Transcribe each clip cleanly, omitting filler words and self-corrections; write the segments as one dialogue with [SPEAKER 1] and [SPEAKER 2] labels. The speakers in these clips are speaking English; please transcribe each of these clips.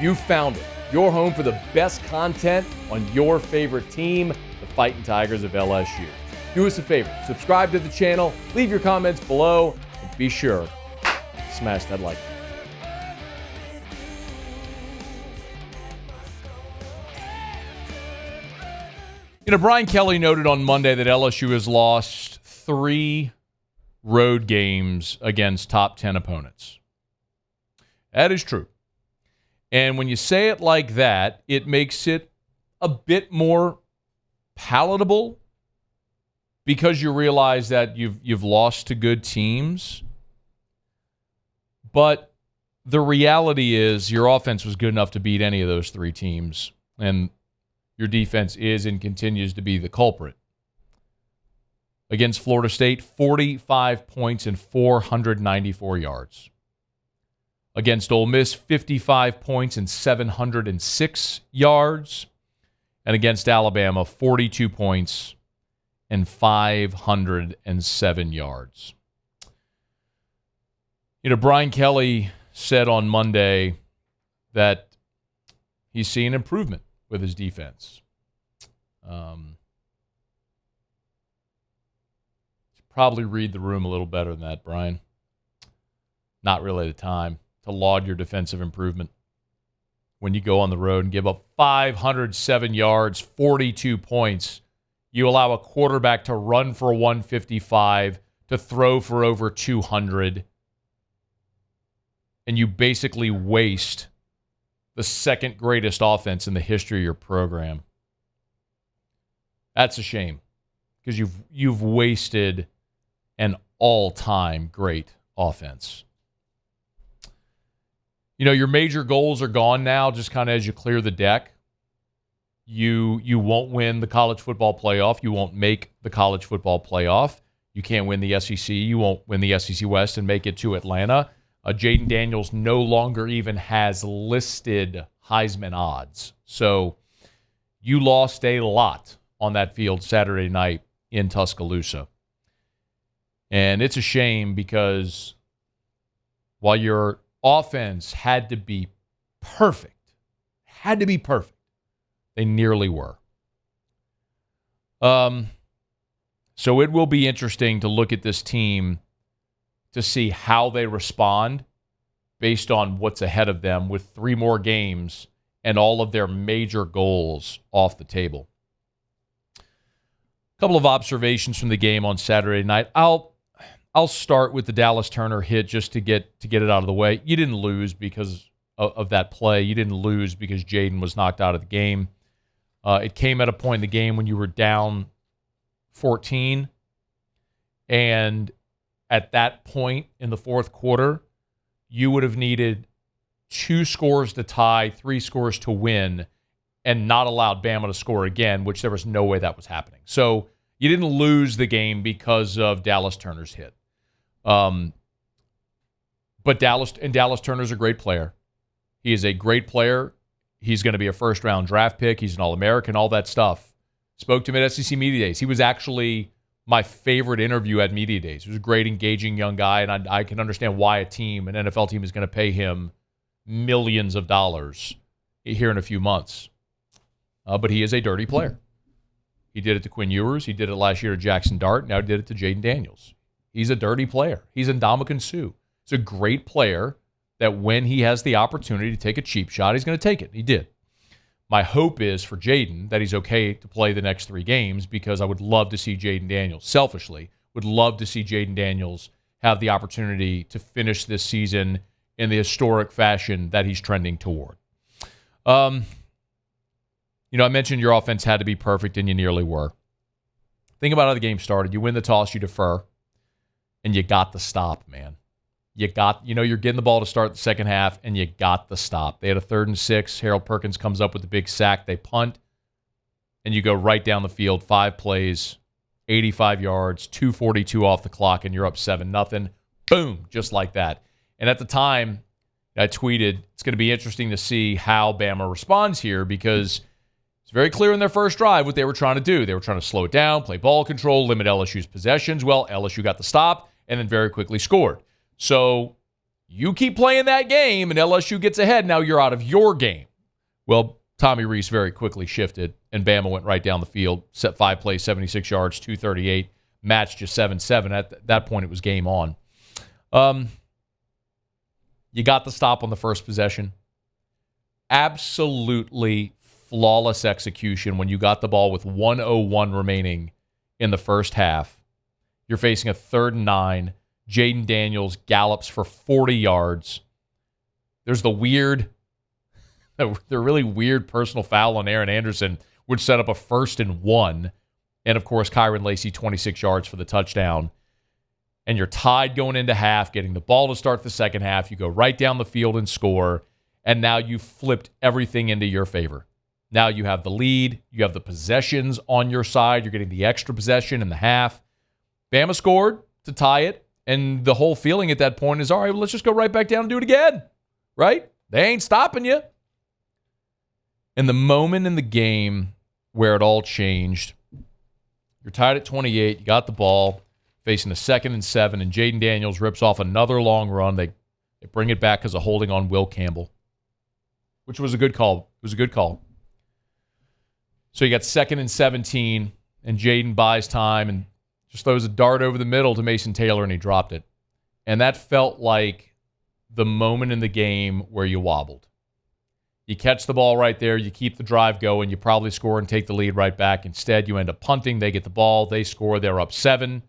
[SPEAKER 1] You found it. Your home for the best content on your favorite team, the Fighting Tigers of LSU. Do us a favor, subscribe to the channel, leave your comments below, and be sure to smash that like button. Brian Kelly noted on Monday that LSU has lost 3 road games against top 10 opponents. That is true. And when you say it like that, it makes it a bit more palatable because you realize that you've lost to good teams. But the reality is your offense was good enough to beat any of those 3 teams, and your defense is and continues to be the culprit. Against Florida State, 45 points and 494 yards. Against Ole Miss, 55 points and 706 yards. And against Alabama, 42 points and 507 yards. Brian Kelly said on Monday that he's seeing improvement with his defense. Probably read the room a little better than that, Brian. Not really the time to laud your defensive improvement when you go on the road and give up 507 yards, 42 points. You allow a quarterback to run for 155, to throw for over 200, and you basically waste the second greatest offense in the history of your program. That's a shame because you've wasted an all-time great offense. Your major goals are gone now just kind of as you clear the deck. You won't win the college football playoff. You won't make the college football playoff. You can't win the SEC. You won't win the SEC West and make it to Atlanta. Jayden Daniels no longer even has listed Heisman odds. So you lost a lot on that field Saturday night in Tuscaloosa. And it's a shame because while your offense had to be perfect, they nearly were. So it will be interesting to look at this team to see how they respond based on what's ahead of them with 3 more games and all of their major goals off the table. A couple of observations from the game on Saturday night. I'll start with the Dallas Turner hit just to get it out of the way. You didn't lose because of that play. You didn't lose because Jayden was knocked out of the game. It came at a point in the game when you were down 14, and at that point in the fourth quarter, you would have needed 2 scores to tie, 3 scores to win, and not allowed Bama to score again, which there was no way that was happening. So you didn't lose the game because of Dallas Turner's hit. But Dallas Turner's a great player. He is a great player. He's going to be a first-round draft pick. He's an All-American, all that stuff. Spoke to him at SEC Media Days. He was actually my favorite interview at Media Days. He was a great, engaging young guy, and I can understand why an NFL team is going to pay him millions of dollars here in a few months. But he is a dirty player. He did it to Quinn Ewers. He did it last year to Jackson Dart. Now he did it to Jayden Daniels. He's a dirty player. He's Ndamukong Suh. He's a great player that when he has the opportunity to take a cheap shot, he's going to take it. He did. My hope is for Jayden that he's okay to play the next 3 games because I would love to see Jayden Daniels, selfishly, would love to see Jayden Daniels have the opportunity to finish this season in the historic fashion that he's trending toward. I mentioned your offense had to be perfect, and you nearly were. Think about how the game started. You win the toss, you defer, and you got the stop, man. You're getting the ball to start the second half, and you got the stop. They had a 3rd and 6. Harold Perkins comes up with the big sack. They punt, and you go right down the field, 5 plays, 85 yards, 2:42 off the clock, and you're up 7-0. Boom, just like that. And at the time, I tweeted, it's going to be interesting to see how Bama responds here because it's very clear in their first drive what they were trying to do. They were trying to slow it down, play ball control, limit LSU's possessions. Well, LSU got the stop and then very quickly scored. So You keep playing that game, and LSU gets ahead. Now you're out of your game. Well, Tommy Rees very quickly shifted, and Bama went right down the field, set 5 plays, 76 yards, 238, matched you 7-7. At that point, it was game on. You got the stop on the first possession. Absolutely flawless execution when you got the ball with 1:01 remaining in the first half. You're facing a 3rd and 9. Jayden Daniels gallops for 40 yards. There's the really weird personal foul on Aaron Anderson, which set up a 1st and 1. And, of course, Kyron Lacey, 26 yards for the touchdown. And you're tied going into half, getting the ball to start the second half. You go right down the field and score. And now you've flipped everything into your favor. Now you have the lead. You have the possessions on your side. You're getting the extra possession in the half. Bama scored to tie it. And the whole feeling at that point is, all right, well, let's just go right back down and do it again. Right? They ain't stopping you. And the moment in the game where it all changed, you're tied at 28. You got the ball, facing a 2nd and 7, and Jayden Daniels rips off another long run. They bring it back as a holding on Will Campbell, which was a good call. It was a good call. So you got 2nd and 17, and Jayden buys time and just throws a dart over the middle to Mason Taylor, and he dropped it. And that felt like the moment in the game where you wobbled. You catch the ball right there, you keep the drive going, you probably score and take the lead right back. Instead, you end up punting, they get the ball, they score, they're up 7,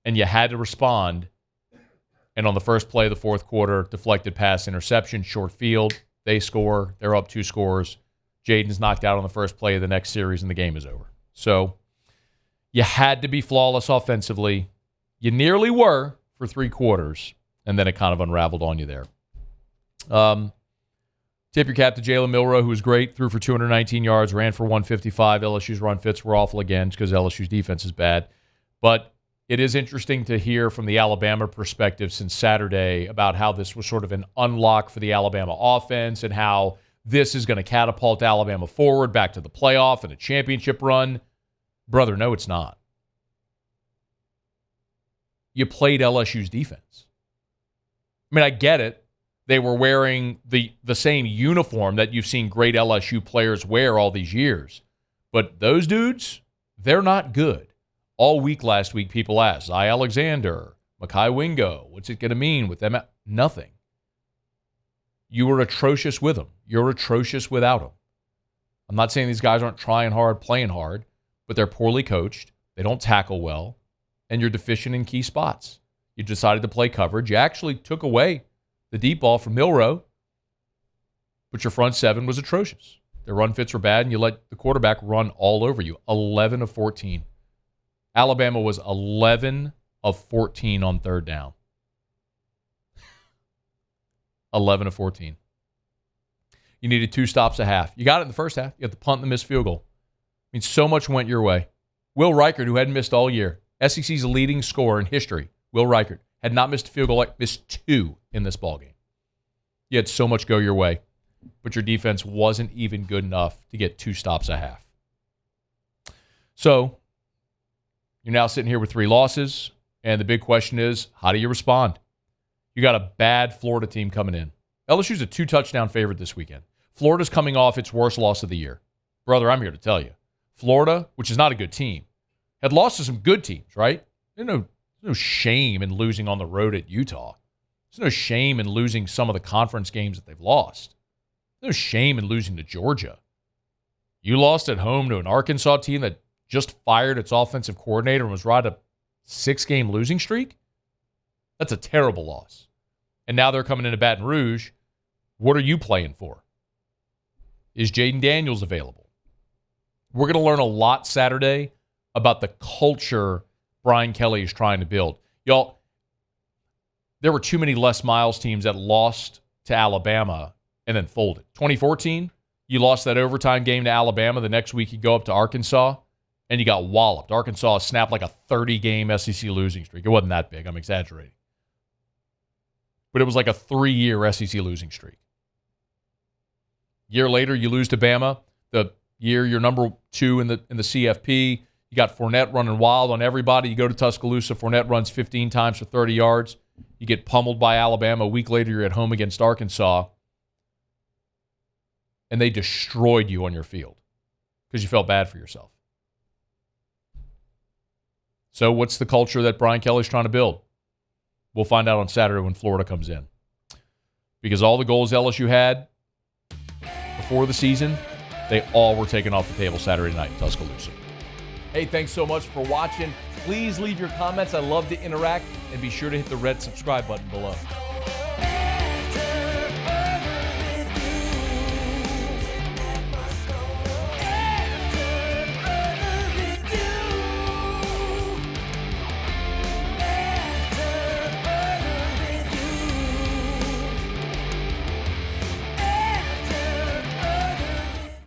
[SPEAKER 1] and you had to respond. And on the first play of the fourth quarter, deflected pass, interception, short field, they score, they're up 2 scores. Jayden's knocked out on the first play of the next series, and the game is over. So you had to be flawless offensively. You nearly were for 3 quarters, and then it kind of unraveled on you there. Tip your cap to Jalen Milroe, who was great, threw for 219 yards, ran for 155. LSU's run fits were awful again because LSU's defense is bad. But it is interesting to hear from the Alabama perspective since Saturday about how this was sort of an unlock for the Alabama offense and how this is going to catapult Alabama forward back to the playoff and a championship run. Brother, no, it's not. You played LSU's defense. I mean, I get it. They were wearing the same uniform that you've seen great LSU players wear all these years. But those dudes, they're not good. All week last week, people asked, Zy Alexander, Mekhi Wingo, what's it going to mean with them? Nothing. You were atrocious with them. You're atrocious without them. I'm not saying these guys aren't trying hard, playing hard, but they're poorly coached. They don't tackle well, and you're deficient in key spots. You decided to play coverage. You actually took away the deep ball from Milroe, but your front 7 was atrocious. Their run fits were bad, and you let the quarterback run all over you. 11 of 14. Alabama was 11 of 14 on 3rd down. 11 of 14. You needed 2 stops a half. You got it in the first half. You got the punt and the missed field goal. I mean, so much went your way. Will Reichert, who hadn't missed all year, SEC's leading scorer in history, Will Reichert, had not missed a field goal, missed 2 in this ballgame. You had so much go your way, but your defense wasn't even good enough to get 2 stops a half. So you're now sitting here with 3 losses, and the big question is, how do you respond? You got a bad Florida team coming in. LSU's a 2-touchdown favorite this weekend. Florida's coming off its worst loss of the year. Brother, I'm here to tell you. Florida, which is not a good team, had lost to some good teams, right? There's no shame in losing on the road at Utah. There's no shame in losing some of the conference games that they've lost. There's no shame in losing to Georgia. You lost at home to an Arkansas team that just fired its offensive coordinator and was riding a 6-game losing streak? That's a terrible loss. And now they're coming into Baton Rouge. What are you playing for? Is Jayden Daniels available? We're going to learn a lot Saturday about the culture Brian Kelly is trying to build. Y'all, there were too many Les Miles teams that lost to Alabama and then folded. 2014, you lost that overtime game to Alabama. The next week you go up to Arkansas, and you got walloped. Arkansas snapped like a 30-game SEC losing streak. It wasn't that big. I'm exaggerating. But it was like a 3-year SEC losing streak. Year later, you lose to Bama. The year you're number 2 in the CFP. You got Fournette running wild on everybody. You go to Tuscaloosa. Fournette runs 15 times for 30 yards. You get pummeled by Alabama. A week later, you're at home against Arkansas. And they destroyed you on your field because you felt bad for yourself. So what's the culture that Brian Kelly's trying to build? We'll find out on Saturday when Florida comes in. Because all the goals LSU had before the season, they all were taken off the table Saturday night in Tuscaloosa. Hey, thanks so much for watching. Please leave your comments. I love to interact. And be sure to hit the red subscribe button below.